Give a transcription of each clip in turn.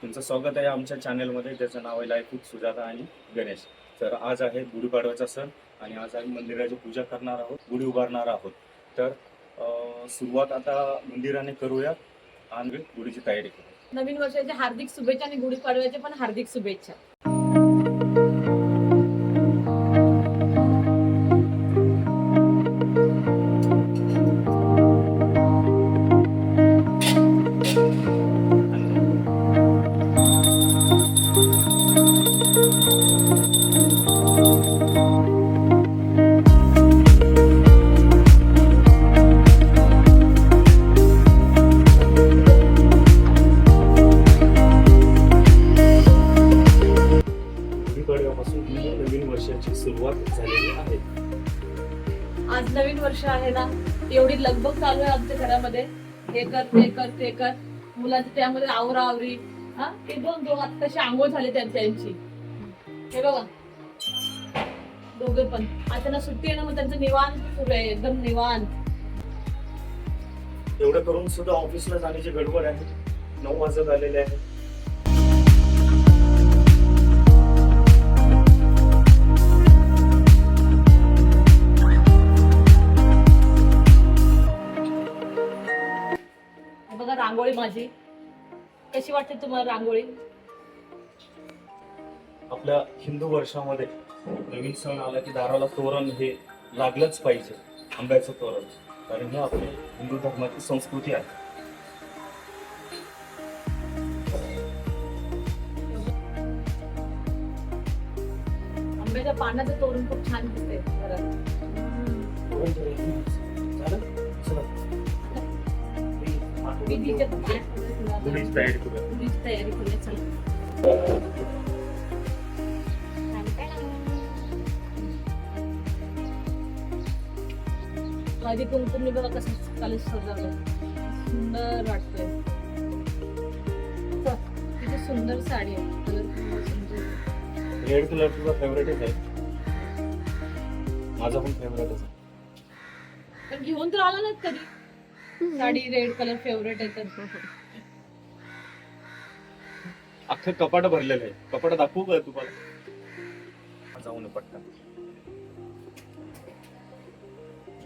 तुमचं स्वागत आहे आमच्या चॅनलमध्ये, ज्याचं नाव आहे लाईफ विथ सुजाता आणि गणेश. तर आज आहे गुढीपाडव्याचा सण आणि आज आम्ही मंदिराची पूजा करणार आहोत, गुढी उभारणार आहोत. तर सुरुवात आता मंदिराने करूया आणि गुढीची तयारी करूया. नवीन वर्षाच्या हार्दिक शुभेच्छा आणि गुढीपाडव्याच्या पण हार्दिक शुभेच्छा. गुढीपाडव्यापासून नवीन वर्षाची सुरुवात झालेली आहे. आज नवीन वर्ष आहे ना, एवढी लगबग चालू आहे आमच्या घरामध्ये. हे कर ते कर ते कर, मुलांची त्यामध्ये आवरा आवरी. हा, ते दोन आता तशी आंघोळ झाली त्यांची. हे बघा दोघे पण आज त्यांना सुट्टी आहे ना, मग त्यांचं निवांत सुरू आहे, एकदम निवांत. एवढं करून सुद्धा ऑफिसला जाण्याची गडबड आहे. 9 वाजत आलेले आहे. बघा रांगोळी माझी कशी वाटते तुम्हाला रांगोळी? आपल्या हिंदू वर्षामध्ये नवीन सण आला की दाराला तोरण हे लागलंच पाहिजे, आंब्याचं तोरण, कारण ही आपली हिंदू धर्माची संस्कृती आहे. आंब्याच्या पानाचं तोरण खूप छान दिसते घरात. गुढीची तयारी करूया. तयारी करूया, चला. माझी कुंकुमने बघा कसं कलश सजवलं, सुंदर वाटतंय. किती सुंदर साडी आहे, कलर रेड कलर तुझा फेवरेटच आहे, माझा पण फेवरेटच आहे. पण घेऊन तर आला ना कधी साडी. रेड कलर फेवरेट आहे तर अख्खं कपाट भरलेलं आहे. कपाट दाखवू का तुम्हाला? जाऊन पटकन.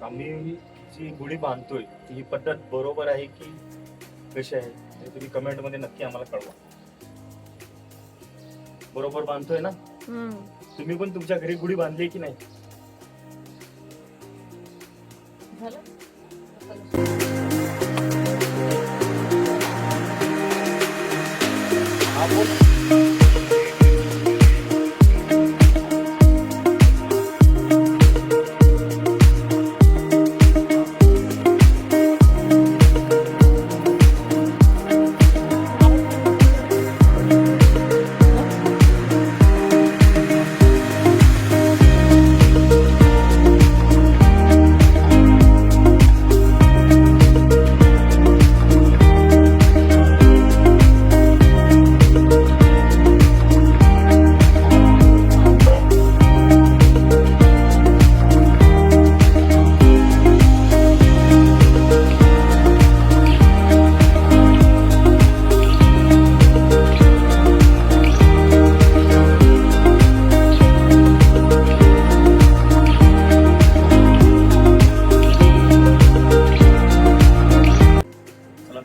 आम्ही जी गुढी बांधतोय ही पद्धत बरोबर आहे की कशी आहे, हे तुम्ही कमेंट मध्ये नक्की आम्हाला कळवा. बरोबर बांधतोय ना? तुम्ही पण तुमच्या घरी गुढी बांधली की नाही? झालं.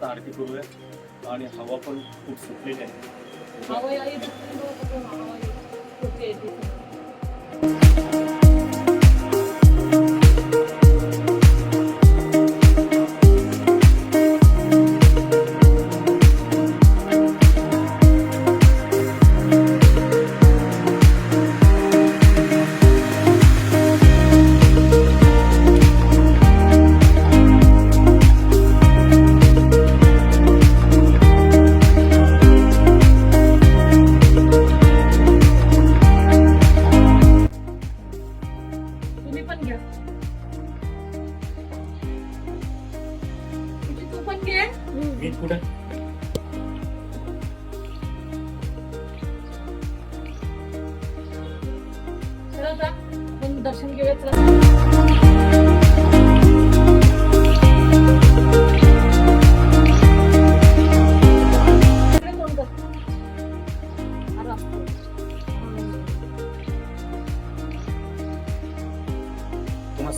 आरती करूया. आणि हवा पण खूप सुटलेली आहे. हवा येते. मी कुठे दर्शन घेऊया, चला.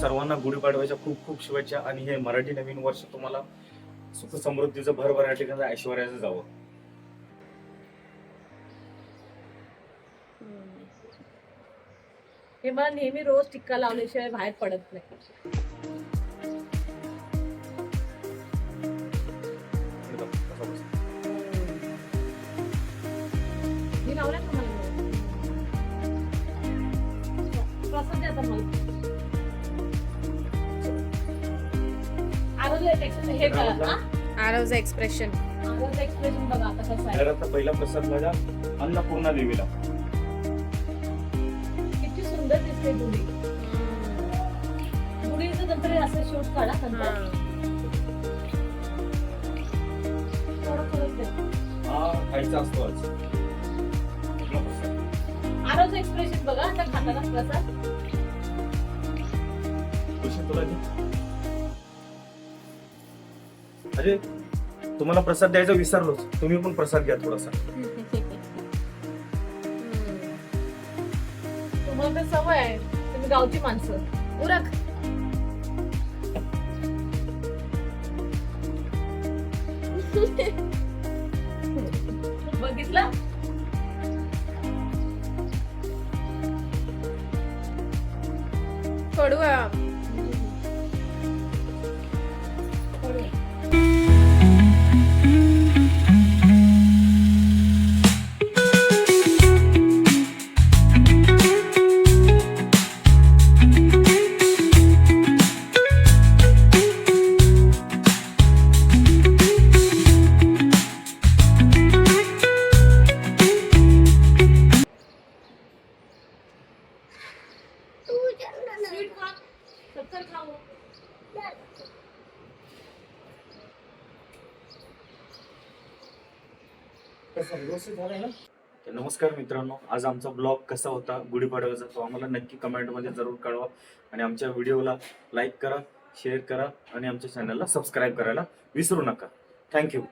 सर्वांना गुढीपाडव्याच्या खूप खूप शुभेच्छा आणि हे मराठी नवीन वर्ष तुम्हाला सुख समृद्धीचं भरभराटीचं ऐश्वर्याचं जावं. हे मला नेहमी रोज टिक्का लावल्याशिवाय बाहेर पडत नाही. मी लावलाय का मला प्रसाद द्या आता मला. आरोग्य हे बघा हा? आरवचं एक्सप्रेशन. आरोग्य एक्सप्रेशन बघा आता कसं आहे. तर आता पहिला प्रसाद माझ्या अन्नपूर्णा देवीला. किती सुंदर दिसते गुढी. गुढीचं नंतर असं शूट काढा नंतर. थोडं थोडं द्या. हा खायचा असतो आज. पहिला प्रसाद. आरोग्य एक्सप्रेशन बघा आता खाताना प्रसाद. खुशी तुला दे. अरे तुम्हाला प्रसाद द्यायचा विसरलोच. तुम्ही पण प्रसाद घ्या थोडासा. तुम्हाला तर सवय आहे, तुम्ही गावची माणसं. उरक. बघितलं कडू. स्वीट खा, शक्कर खाऊ. तर नमस्कार मित्रांनो, आज आमचा ब्लॉग कसा होता गुढीपाडव्याचा तो आम्हाला नक्की कमेंटमध्ये जरूर कळवा आणि आमच्या व्हिडिओला लाईक करा, शेअर करा आणि आमच्या चॅनलला सबस्क्राईब करायला विसरू नका. थँक्यू.